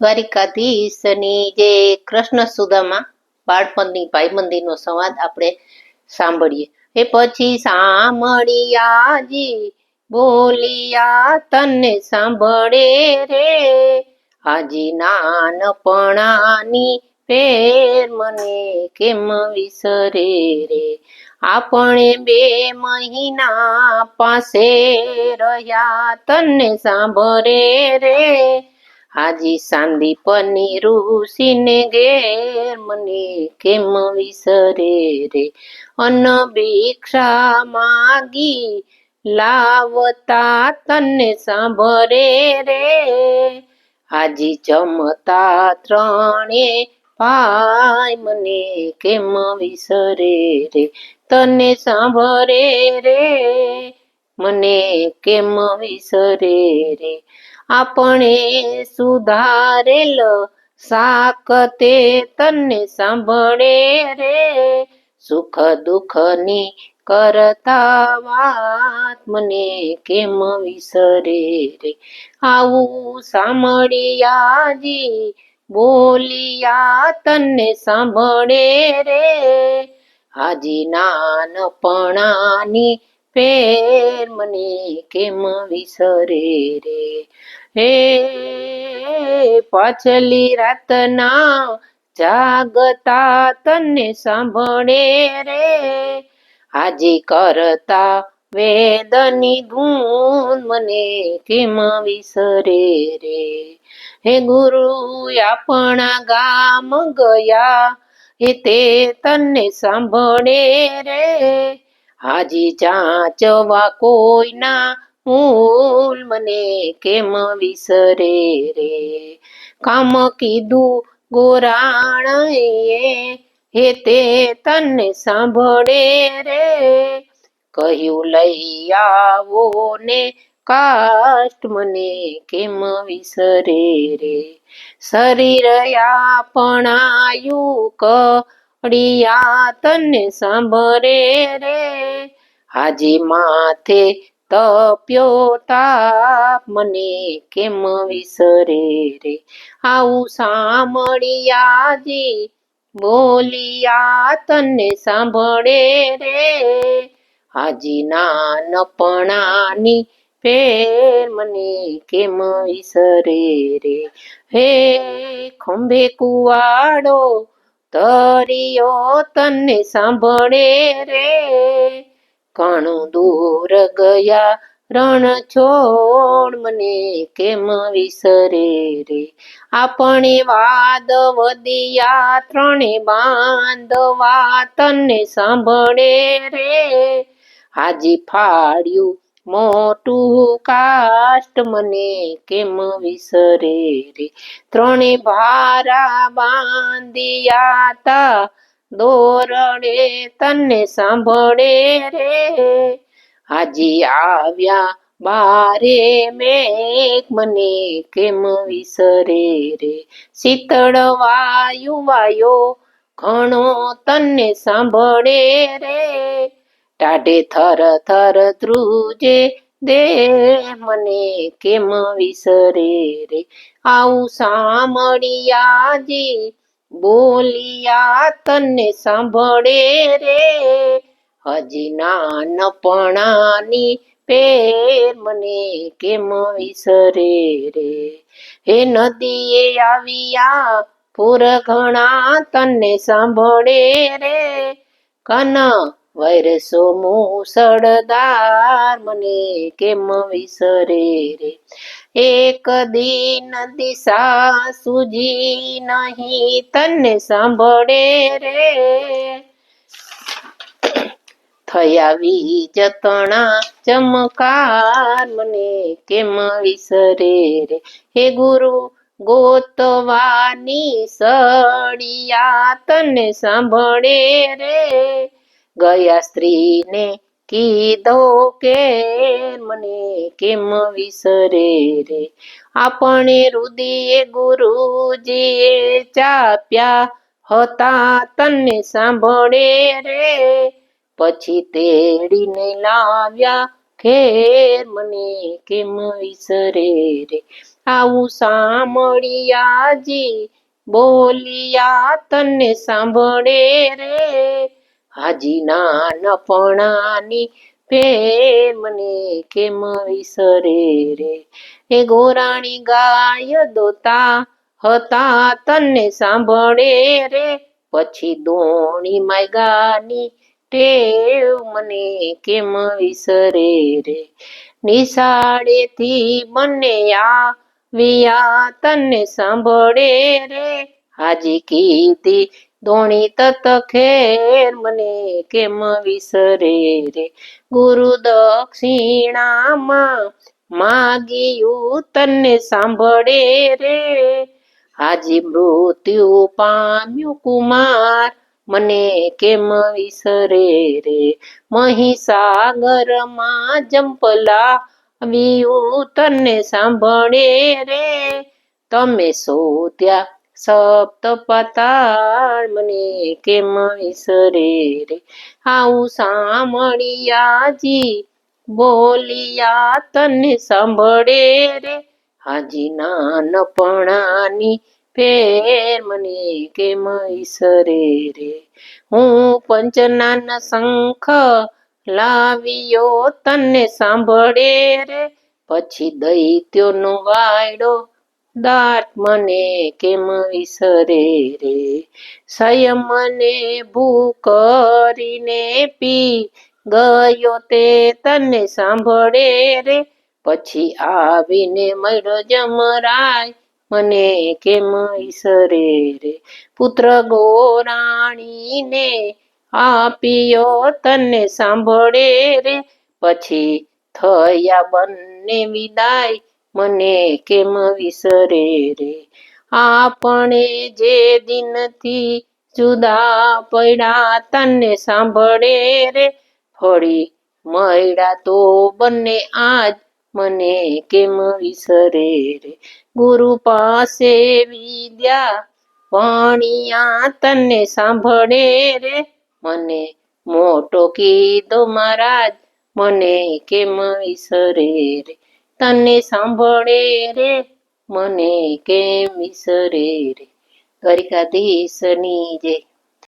દ્વારિકાધીશની જે કૃષ્ણ સુદામા બાળપણની ભાઈબંધીનો સંવાદ આપણે સાંભળીએ. એ પછી સાંભળિયાજી બોલિયા તને સાંભળે રે, આજી નાનપણાની ફેર મને કેમ વિસરે રે. આપણે 2 મહિના પાસે રહ્યા તને સાંભળે રે, હાજી સાંદીપની ઋષિને ઘેર મને કેમ વિસરે રે. અન્ન ભિક્ષા માગી લાવતા તને સાંભળે રે, હાજી જમતા 3 ભાઈ મને કેમ વિસરે રે. તને સાંભળે રે મને કેમ વિસરે રે. આપણે સુધારેલ શાક તે તને સાંભળે રે, સુખ દુઃખની કરતા વાત મને કેમ વિસરે રે. આવું સાંભળિયાજી બોલિયા તને સાંભળે રે, હાજી નાનપણાની ફેર મને કેમ વિસરે રે. હે પાછલી રાતના જાગતા તને સાંભળે રે, હાજી કરતા વેદની ધૂન મને કેમ વિસરે રે. હે ગુરુ આપણા ગામ ગયા હે તે તને સાંભળે રે, હાજી ચાચવા કોઈના મૂલ મને કેમ વિસરે રે. કામ કીધું ગોરાણીએ હે તે તને સાંભળે રે, કહ્યું લઈ આવો ને કાષ્ટ મને કેમ વિસરે રે. શરીર આપણાયું કડિયા તને સાંભળે રે, હાજી માથે તપ્યો તાપ મને કેમ વિસરે રે. આવું સાંભળિયાજી બોલિયા તને સાંભળે રે, હાજી નાનપણાની ફેર મને કેમ વિસરે રે. હે ખંભે કુવાડો તરિયો તને સાંભળે રે, ઘણું દૂર ગયા રણ છોડ મને કેમ વિસરે રે. આપણે વાદ વદિયા 3 બાંધવા તને સાંભળે રે, હાજી ફાડ્યું મોટું કાષ્ટ મને કેમ વિસરે રે. 3 ભારા બાંધિયા તા દોરડે તને સાંભળે રે, હાજી આવ્યા બારે મેઘ મને કેમ વિસરે રે. શીતળ વાયુ વાયો ઘણો તને સાંભળે રે, ટાઢે થર થર ધ્રુજે દેહ મને કેમ વિસરે રે. આવું સાંભળિયાજી બોલિયા તને સાંભળે રે, હજી નાનપણાની ફેર મને કેમ વિસરે રે. હે નદીએ આવ્યા પૂર ઘણા તને સાંભળે રે, કન વરસો મુસળધાર મને કેમ વિસરે રે. એક દિન દિશા સૂજી નહીં તને સાંભળે રે, થયા વીજતણા ચમકાર મને કેમ વિસરે રે. હે ગુરુ ગોતવાની સળિયા તને સાંભળે રે, ગયા સ્ત્રીને કીધો કે મને કેમ વિસરે રે. આપણે રુદિએ ગુરુજીએ ચાપ્યા હતા તને સાંભળે રે, પછી તેડીને લાવ્યા ઘેર મને કેમ વિસરે રે. આવું સાંભળિયાજી બોલિયા તને સાંભળે રે, હાજી નાનપણાની ફેર મને કેમ વિસરે રે. એ ગોરાણી ગાય દોતા હતા તને સાંભળે રે, પછી દોણી માયગાની ટેવ મને કેમ વિસરે રે. નિશાળેથી બંને આવ્યા તને સાંભળે રે, હાજી કીધી દોણી તત ખેર મને કેમ વિસરે રે. ગુરુ દક્ષિણામાં માગ્યું તને સાંભળે રે, હાજી મૃત્યુ પામ્યું કુમાર મને કેમ વિસરે રે. મહીસાગરમાં જંપલા આવ્યું તને સાંભળે રે, તમે શોધ્યા સપ્ત પાતાળ મને કેમ વિસરે રે. આવું સાંભળિયાજી બોલિયા તને સાંભળે રે, હાજી નાનપણાની ફેર મને કેમ વિસરે રે. હું પંચનાના શંખ લાવ્યો તને સાંભળે રે, પછી દૈત્યોનો વાયડો દાટ મને કેમ વિસરે રે. સંયમને ભૂખ કરીને પી ગયો તે તને સાંભળે રે, પછી આવીને મળ્યો જમરાય મને કેમ વિસરે રે. પુત્ર ગોરાણીને આપ્યો તને સાંભળે રે, પછી થયા બંને વિદાય મને કેમ વિસરે રે. આપણે જે દિનથી જુદા પડ્યા તને સાંભળે રે, ફળી મળ્યા તો બંને આજ મને કેમ વિસરે રે. ગુરુ પાસે વિદ્યા ભણ્યા તને સાંભળે રે, મને મોટો કીધો મહારાજ મને કેમ વિસરે રે. તને સાંભળે રે મને કેમ વિસરે રે. દ્વારિકાધીશની જય.